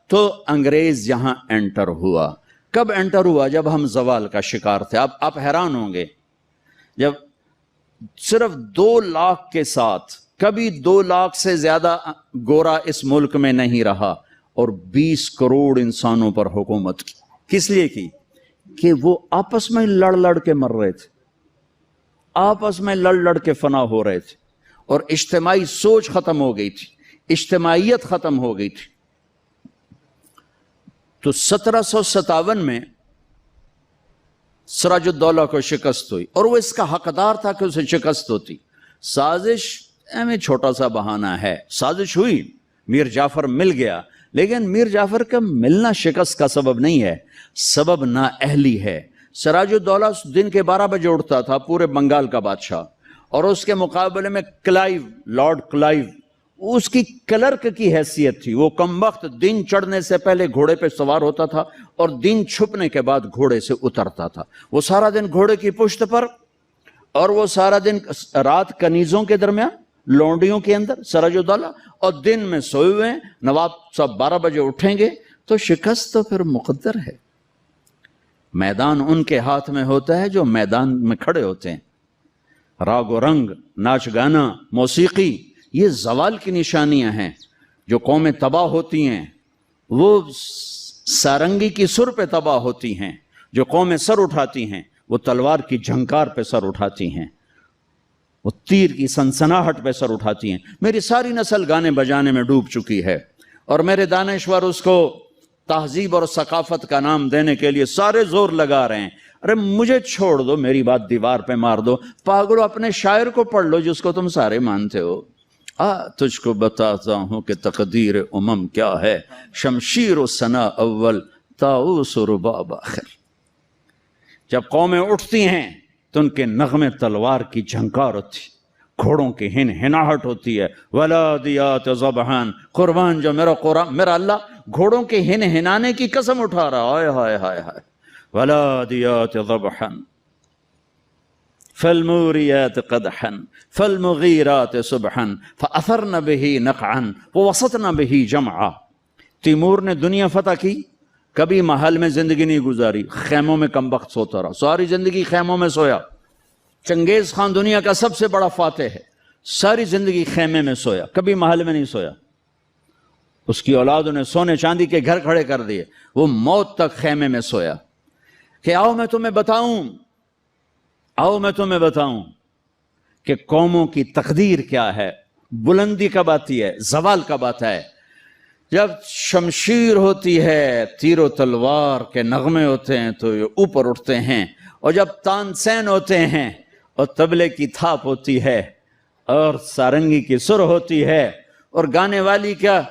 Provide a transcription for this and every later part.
تو انگریز یہاں انٹر ہوا. کب انٹر ہوا؟ جب ہم زوال کا شکار تھے. اب آپ حیران ہوں گے، جب صرف 2 لاکھ کے ساتھ، کبھی 2 لاکھ سے زیادہ گورا اس ملک میں نہیں رہا، اور 20 کروڑ انسانوں پر حکومت کی. کس لیے کی؟ کہ وہ آپس میں لڑ کے مر رہے تھے، آپس میں لڑ کے فنا ہو رہے تھے، اور اجتماعی سوچ ختم ہو گئی تھی، اجتماعیت ختم ہو گئی تھی. تو 1757 میں سراج الدولہ کو شکست ہوئی، اور وہ اس کا حقدار تھا کہ اسے شکست ہوتی. سازش میں چھوٹا سا بہانہ ہے، سازش ہوئی، میر جعفر مل گیا، لیکن میر جعفر کا ملنا شکست کا سبب نہیں ہے، سبب نااہلی ہے. سراج الدولہ دن کے 12 بجے اٹھتا تھا، پورے بنگال کا بادشاہ، اور اس کے مقابلے میں کلائیو، لارڈ کلائیو، اس کی کلرک کی حیثیت تھی. وہ کم وقت دن چڑھنے سے پہلے گھوڑے پہ سوار ہوتا تھا، اور دن چھپنے کے بعد گھوڑے سے اترتا تھا. وہ سارا دن گھوڑے کی پشت پر، اور وہ سارا دن رات کنیزوں کے درمیان، لونڈیوں کے اندر سراج الدولہ، اور دن میں سوئے ہوئے ہیں. نواب صاحب 12 بجے اٹھیں گے تو شکست تو پھر مقدر ہے. میدان ان کے ہاتھ میں ہوتا ہے جو میدان میں کھڑے ہوتے ہیں. راگ و رنگ، ناچ گانا، موسیقی، یہ زوال کی نشانیاں ہیں. جو قومیں تباہ ہوتی ہیں وہ سارنگی کی سر پہ تباہ ہوتی ہیں. جو قومیں سر اٹھاتی ہیں وہ تلوار کی جھنکار پہ سر اٹھاتی ہیں، وہ تیر کی سنسناہٹ پہ سر اٹھاتی ہیں. میری ساری نسل گانے بجانے میں ڈوب چکی ہے، اور میرے دانشور اس کو تہذیب اور ثقافت کا نام دینے کے لیے سارے زور لگا رہے ہیں. ارے مجھے چھوڑ دو، میری بات دیوار پہ مار دو. پاگلو، اپنے شاعر کو پڑھ لو جس کو تم سارے مانتے ہو. تجھ کو بتاتا ہوں کہ تقدیر امم کیا ہے، شمشیر و ثنا اول، طاؤس و رباب آخر. جب قومیں اٹھتی ہیں تو ان کے نغمے تلوار کی جھنکار ہوتی، گھوڑوں کی ہن ہناہٹ ہوتی ہے. ولادیات ذبحان، قربان جو میرا قرآن، میرا اللہ گھوڑوں کے ہن ہنانے کی قسم اٹھا رہا. ہائے ہائے ہائے ہائے. ولادیات ذبحان فالموریات قدحا فالمغیرات صبحا فاثرن به نقعا ووسطن به جمعا. تیمور نے دنیا فتح کی، کبھی محل میں زندگی نہیں گزاری، خیموں میں کم وقت سوتا رہا، ساری زندگی خیموں میں سویا. چنگیز خان دنیا کا سب سے بڑا فاتح ہے، ساری زندگی خیمے میں سویا، کبھی محل میں نہیں سویا. اس کی اولادوں نے سونے چاندی کے گھر کھڑے کر دیے، وہ موت تک خیمے میں سویا. کہ آؤ میں تمہیں بتاؤں، آؤ میں تمہیں بتاؤں کہ قوموں کی تقدیر کیا ہے. بلندی کب آتی ہے؟ زوال کب آتا ہے؟ جب شمشیر ہوتی ہے، تیر و تلوار کے نغمے ہوتے ہیں تو یہ اوپر اٹھتے ہیں، اور جب تان سین ہوتے ہیں اور طبلے کی تھاپ ہوتی ہے اور سارنگی کی سر ہوتی ہے اور گانے والی کا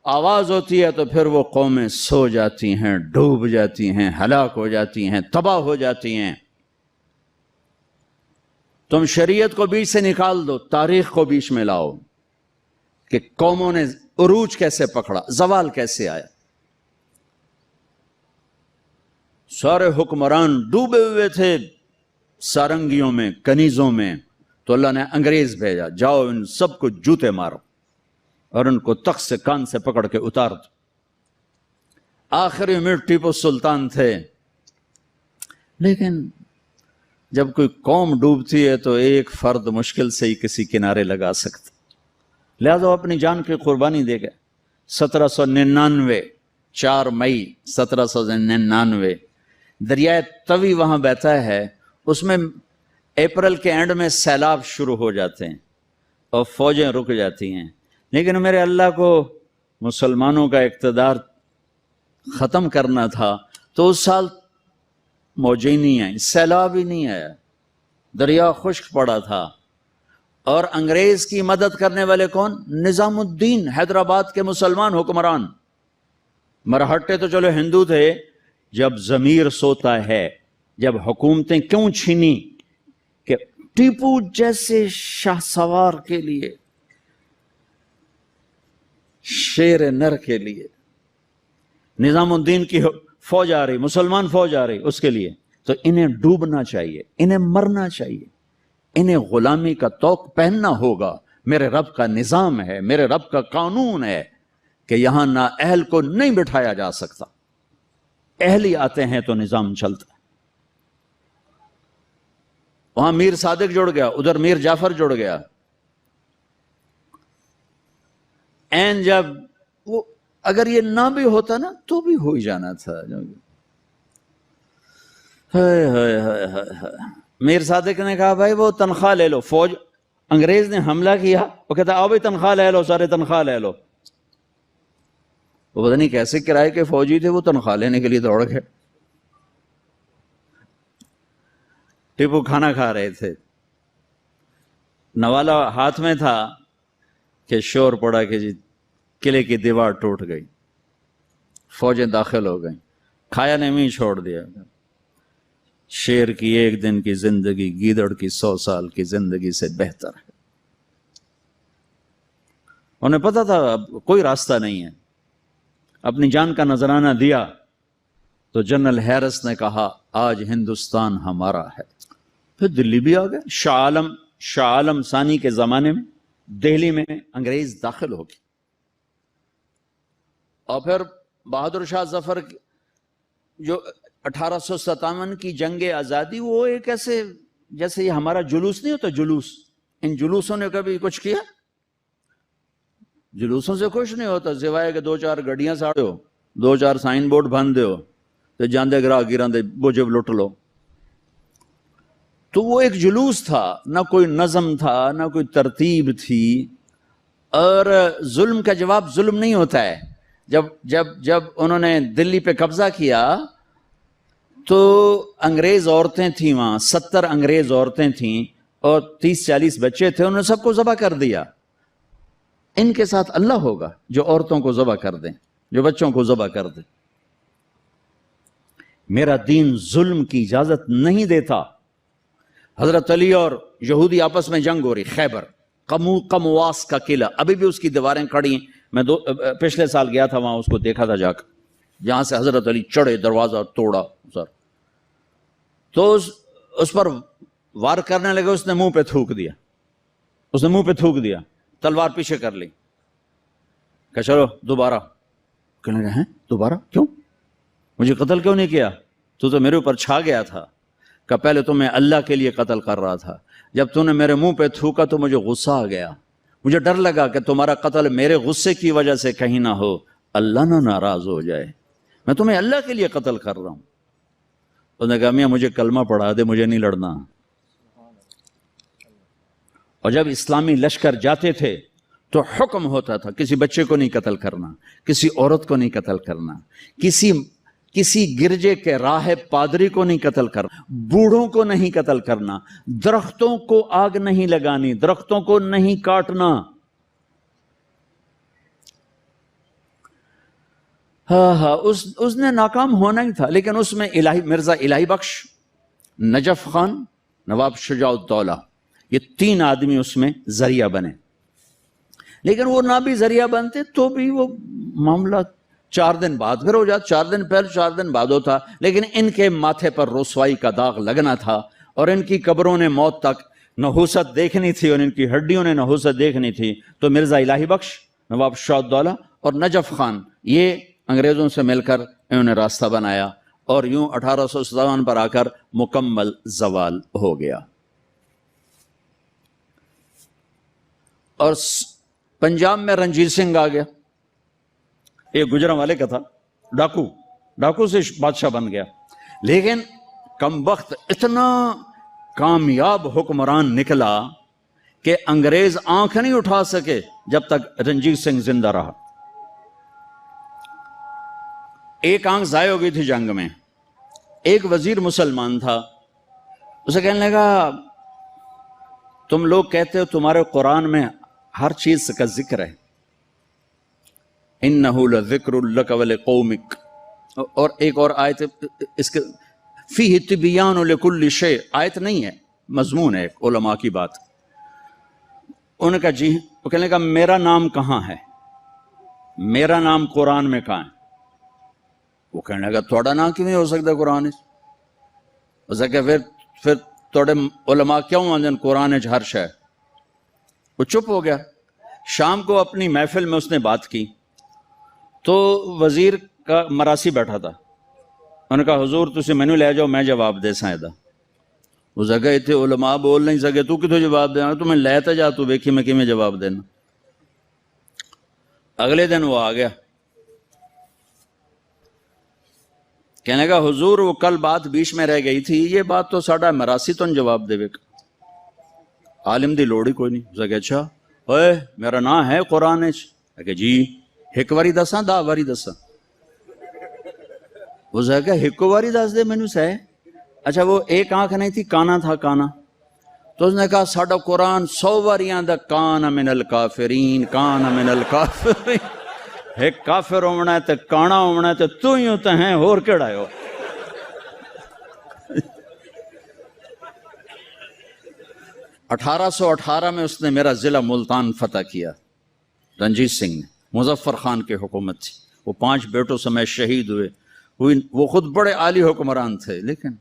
آواز ہوتی ہے، تو پھر وہ قومیں سو جاتی ہیں، ڈوب جاتی ہیں، ہلاک ہو جاتی ہیں، تباہ ہو جاتی ہیں. تم شریعت کو بیچ سے نکال دو، تاریخ کو بیچ میں لاؤ کہ قوموں نے عروج کیسے پکڑا، زوال کیسے آیا. سارے حکمران ڈوبے ہوئے تھے سارنگیوں میں، کنیزوں میں، تو اللہ نے انگریز بھیجا، جاؤ ان سب کو جوتے مارو اور ان کو تخت سے کان سے پکڑ کے اتار دو. آخری میں ٹیپو سلطان تھے، لیکن جب کوئی قوم ڈوبتی ہے تو ایک فرد مشکل سے ہی کسی کنارے لگا سکتا، لہذا وہ اپنی جان کی قربانی دے گئے. 1799 4 مئی 1799 دریائے توی وہاں بہتا ہے، اس میں اپریل کے اینڈ میں سیلاب شروع ہو جاتے ہیں اور فوجیں رک جاتی ہیں. لیکن میرے اللہ کو مسلمانوں کا اقتدار ختم کرنا تھا، تو اس سال موجیں نہیں آئیں، سیلاب ہی نہیں آیا، دریا خشک پڑا تھا. اور انگریز کی مدد کرنے والے کون؟ نظام الدین، حیدرآباد کے مسلمان حکمران. مرہٹے تو چلو ہندو تھے. جب ضمیر سوتا ہے، جب حکومتیں کیوں چھینی؟ کہ ٹیپو جیسے شاہ سوار کے لیے، شیر نر کے لیے نظام الدین کی فوج آ رہی، مسلمان فوج آ رہی، اس کے لیے تو انہیں ڈوبنا چاہیے، انہیں مرنا چاہیے، انہیں غلامی کا طوق پہننا ہوگا. میرے رب کا نظام ہے، میرے رب کا قانون ہے کہ یہاں نا اہل کو نہیں بٹھایا جا سکتا، اہل ہی آتے ہیں تو نظام چلتا ہے۔ وہاں میر صادق جڑ گیا، ادھر میر جعفر جڑ گیا۔ این جب وہ اگر یہ نہ بھی ہوتا نا تو بھی ہو ہی جانا تھا۔ میر صادق نے کہا بھائی وہ تنخواہ لے لو، فوج انگریز نے حملہ کیا، وہ کہتا آؤ بھائی تنخواہ لے لو، سارے تنخواہ لے لو۔ وہ پتہ نہیں کیسے کرائے کے فوجی تھے، وہ تنخواہ لینے کے لیے دوڑ گئے۔ ٹیپو کھانا کھا رہے تھے، نوالا ہاتھ میں تھا کہ شور پڑا کہ جی قلعے کی دیوار ٹوٹ گئی، فوجیں داخل ہو گئیں، کھایا نے بھی چھوڑ دیا۔ شیر کی ایک دن کی زندگی گیدڑ کی 100 سال کی زندگی سے بہتر ہے۔ انہیں پتا تھا اب کوئی راستہ نہیں ہے، اپنی جان کا نذرانہ دیا تو جنرل ہیرس نے کہا آج ہندوستان ہمارا ہے۔ پھر دلی بھی آ گئے۔ شاہ عالم ثانی کے زمانے میں دہلی میں انگریز داخل ہو گئے، اور پھر بہادر شاہ ظفر جو 1857 کی جنگ آزادی، وہ ایک ایسے جیسے یہ ہمارا جلوس نہیں ہوتا، جلوس، ان جلوسوں نے کبھی کچھ کیا؟ جلوسوں سے کچھ نہیں ہوتا سوائے کہ 2-4 گڈیاں ساڑو، 2-4 سائن بورڈ بن دیو تو جاندے گراہ گیران دے بوجب لٹ لو۔ تو وہ ایک جلوس تھا، نہ کوئی نظم تھا، نہ کوئی ترتیب تھی۔ اور ظلم کا جواب ظلم نہیں ہوتا ہے۔ جب انہوں نے دلی پہ قبضہ کیا تو انگریز عورتیں تھیں وہاں، 70 انگریز عورتیں تھیں اور 30-40 بچے تھے، انہوں نے سب کو ذبح کر دیا۔ ان کے ساتھ اللہ ہوگا جو عورتوں کو ذبح کر دیں، جو بچوں کو ذبح کر دیں۔ میرا دین ظلم کی اجازت نہیں دیتا۔ حضرت علی اور یہودی آپس میں جنگ ہو رہی، خیبر قمواس کا قلعہ، ابھی بھی اس کی دیواریں کھڑی ہیں۔ میں پچھلے سال گیا تھا وہاں، اس کو دیکھا تھا جا کر، جہاں سے حضرت علی چڑھے، دروازہ توڑا سر، تو اس پر وار کرنے لگے، اس نے منہ پہ تھوک دیا، تلوار پیچھے کر لی، کہ چلو دوبارہ۔ کہنے لگے ہیں دوبارہ کیوں؟ مجھے قتل کیوں نہیں کیا؟ تو میرے اوپر چھا گیا تھا، کہ پہلے تو میں اللہ کے لیے قتل کر رہا تھا، جب تو نے میرے منہ پہ تھوکا تو مجھے غصہ آ گیا، مجھے ڈر لگا کہ تمہارا قتل میرے غصے کی وجہ سے کہیں نہ ہو، اللہ نہ ناراض ہو جائے، میں تمہیں اللہ کے لیے قتل کر رہا ہوں۔ انہوں نے کہا میاں مجھے کلمہ پڑھا دے، مجھے نہیں لڑنا۔ اور جب اسلامی لشکر جاتے تھے تو حکم ہوتا تھا کسی بچے کو نہیں قتل کرنا، کسی عورت کو نہیں قتل کرنا، کسی گرجے کے راہب پادری کو نہیں قتل کرنا، بوڑھوں کو نہیں قتل کرنا، درختوں کو آگ نہیں لگانی، درختوں کو نہیں کاٹنا۔ اس نے ناکام ہونا ہی تھا، لیکن اس میں مرزا الہی بخش، نجف خان، نواب شجاع الدولہ، یہ 3 آدمی اس میں ذریعہ بنے۔ لیکن وہ نہ بھی ذریعہ بنتے تو بھی وہ معاملہ 4 دن بعد پھر ہو جاتا، 4 دن پہلے 4 دن بعد ہوتا، لیکن ان کے ماتھے پر رسوائی کا داغ لگنا تھا، اور ان کی قبروں نے موت تک نحوست دیکھنی تھی، اور ان کی ہڈیوں نے نحوست دیکھنی تھی۔ تو مرزا الہی بخش، نواب شجاع الدولہ اور نجف خان، یہ انگریزوں سے مل کر انہوں نے راستہ بنایا، اور یوں 1857 پر آ کر مکمل زوال ہو گیا۔ اور پنجاب میں رنجیت سنگھ آ گیا، ایک گجرانوالے کا تھا، ڈاکو سے بادشاہ بن گیا، لیکن کم وقت اتنا کامیاب حکمران نکلا کہ انگریز آنکھ نہیں اٹھا سکے جب تک رنجیت سنگھ زندہ رہا۔ ایک آنکھ ضائع ہو گئی تھی جنگ میں، ایک وزیر مسلمان تھا، اسے کہنے لگا تم لوگ کہتے ہو تمہارے قرآن میں ہر چیز کا ذکر ہے، انہ لذکر لک ولقومک، اور ایک اور آیت اس کے فیہ تبیان لکل شیء، آیت نہیں ہے، مضمون ہے، علماء کی بات۔ انہوں نے کہا جی، وہ کہنے لگا میرا نام کہاں ہے، میرا نام قرآن میں کہاں ہے؟ وہ کہنے لگا تھوڑا نام کیوں نہیں ہو سکتا قرآن؟ اسے کہ پھر توڑے علماء کیوں آندن قرآن ہر شے؟ وہ چپ ہو گیا۔ شام کو اپنی محفل میں اس نے بات کی، تو وزیر کا مراسی بیٹھا تھا، انہوں نے کہا حضور تسی مینو لے جاؤ میں جواب دے ساں دا۔ اس جگہ اتنے علماء بول نہیں سکے، تو کتوں جواب دینا، تو میں لے تا جا، تو ویکھی میں کیویں جواب دینا۔ اگلے دن وہ آ گیا، کہنے کا حضور وہ کل بات بیچ میں رہ گئی تھی، یہ بات تو ساڈا مراسی تو جواب دے گا، عالم دی لوڑ ہی کوئی نہیں۔ اس اچھا اوئے میرا نام ہے قرآن کہ جی ایک واری دساں 10 واری دساں؟ وہ کہ ایک واری دس دے مینوں سہ۔ اچھا وہ ایک آنکھ نہیں تھی، کانا تھا، کانا۔ تو اس نے کہا ساڈا قرآن 100 واریاں دا کان من الکافرین، کان من الکافرین، ایک کافر ہونا ہے تے کانا ہونا ہے تے تو ہی ہوتا ہے، اور کیڑا ہے ہو۔ اٹھارہ سو اٹھارہ میں اس نے میرا ضلع ملتان فتح کیا، رنجیت سنگھ نے، مظفر خان کی حکومت تھی، وہ 5 بیٹوں سمیت شہید ہوئے۔ وہ خود بڑے عالی حکمران تھے، لیکن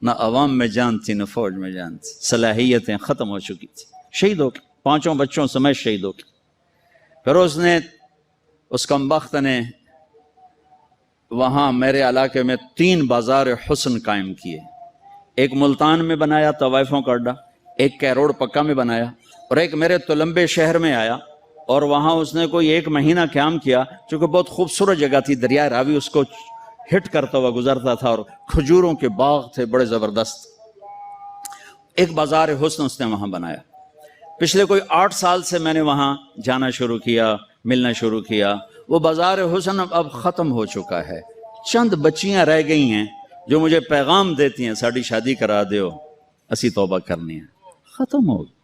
نہ عوام میں جان تھی نہ فوج میں جان تھی، صلاحیتیں ختم ہو چکی تھی، شہید ہو کے 5 بچوں سمیت شہید ہو کے۔ پھر اس نے، اس کمبخت نے وہاں میرے علاقے میں 3 بازار حسن قائم کیے، ایک ملتان میں بنایا طوائفوں کا اڈا، ایک کیروڑ پکا میں بنایا، اور ایک میرے تلمبے شہر میں آیا، اور وہاں اس نے کوئی 1 مہینہ قیام کیا، چونکہ بہت خوبصورت جگہ تھی، دریائے راوی اس کو ہٹ کرتا ہوا گزرتا تھا، اور کھجوروں کے باغ تھے بڑے زبردست۔ ایک بازار حسن اس نے وہاں بنایا۔ پچھلے کوئی 8 سال سے میں نے وہاں جانا شروع کیا، ملنا شروع کیا۔ وہ بازار حسن اب ختم ہو چکا ہے، چند بچیاں رہ گئی ہیں جو مجھے پیغام دیتی ہیں ساڑی شادی کرا دیو، اسی توبہ کرنی ہے، ختم ہو گئی۔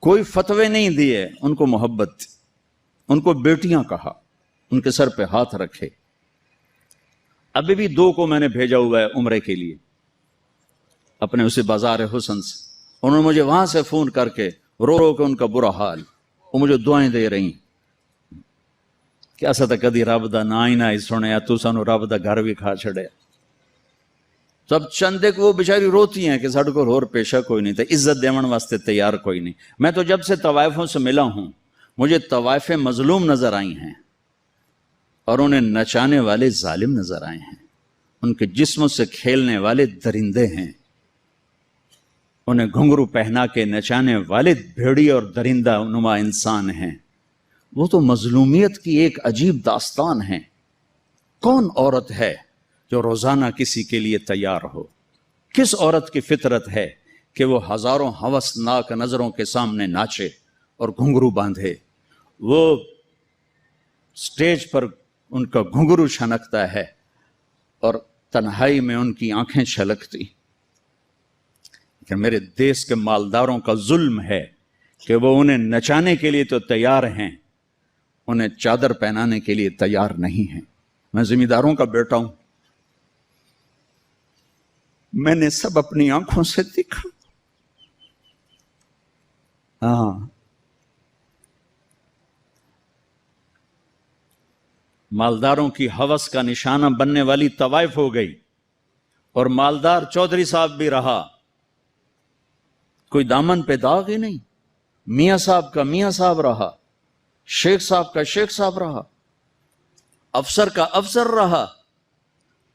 کوئی فتوے نہیں دیے، ان کو محبت تھی، ان کو بیٹیاں کہا، ان کے سر پہ ہاتھ رکھے۔ ابھی بھی 2 کو میں نے بھیجا ہوا ہے عمرے کے لیے اپنے اسی بازار حسن سے، انہوں نے مجھے وہاں سے فون کر کے رو رو کے ان کا برا حال، وہ مجھے دعائیں دے رہی کہ ایسا تو کدی رب دا نا ہی نہ سنیا، تو سانو رب دا گھر بھی کھا چھڑیا۔ سب چند ایک وہ بیچاری روتی ہیں کہ ساڈے کو اور پیشہ کوئی نہیں تھا، عزت دیون واسطے تیار کوئی نہیں۔ میں تو جب سے طوائفوں سے ملا ہوں مجھے طوائفیں مظلوم نظر آئی ہیں، اور انہیں نچانے والے ظالم نظر آئے ہیں، ان کے جسموں سے کھیلنے والے درندے ہیں، انہیں گھنگرو پہنا کے نچانے والے بھیڑی اور درندہ نما انسان ہیں۔ وہ تو مظلومیت کی ایک عجیب داستان ہے۔ کون عورت ہے جو روزانہ کسی کے لیے تیار ہو؟ کس عورت کی فطرت ہے کہ وہ ہزاروں ہوسناک نظروں کے سامنے ناچے اور گھنگرو باندھے؟ وہ سٹیج پر ان کا گھنگرو چھنکتا ہے اور تنہائی میں ان کی آنکھیں چھلکتی۔ کہ میرے دیس کے مالداروں کا ظلم ہے کہ وہ انہیں نچانے کے لیے تو تیار ہیں، انہیں چادر پہنانے کے لیے تیار نہیں ہیں۔ میں زمینداروں کا بیٹا ہوں، میں نے سب اپنی آنکھوں سے دیکھا۔ ہاں، مالداروں کی ہوس کا نشانہ بننے والی طوائف ہو گئی، اور مالدار چودھری صاحب بھی رہا، کوئی دامن پہ داغ ہی نہیں۔ میاں صاحب کا میاں صاحب رہا، شیخ صاحب کا شیخ صاحب رہا، افسر کا افسر رہا،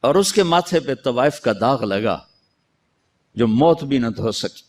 اور اس کے ماتھے پہ طوائف کا داغ لگا جو موت بھی نہ دھو سکی۔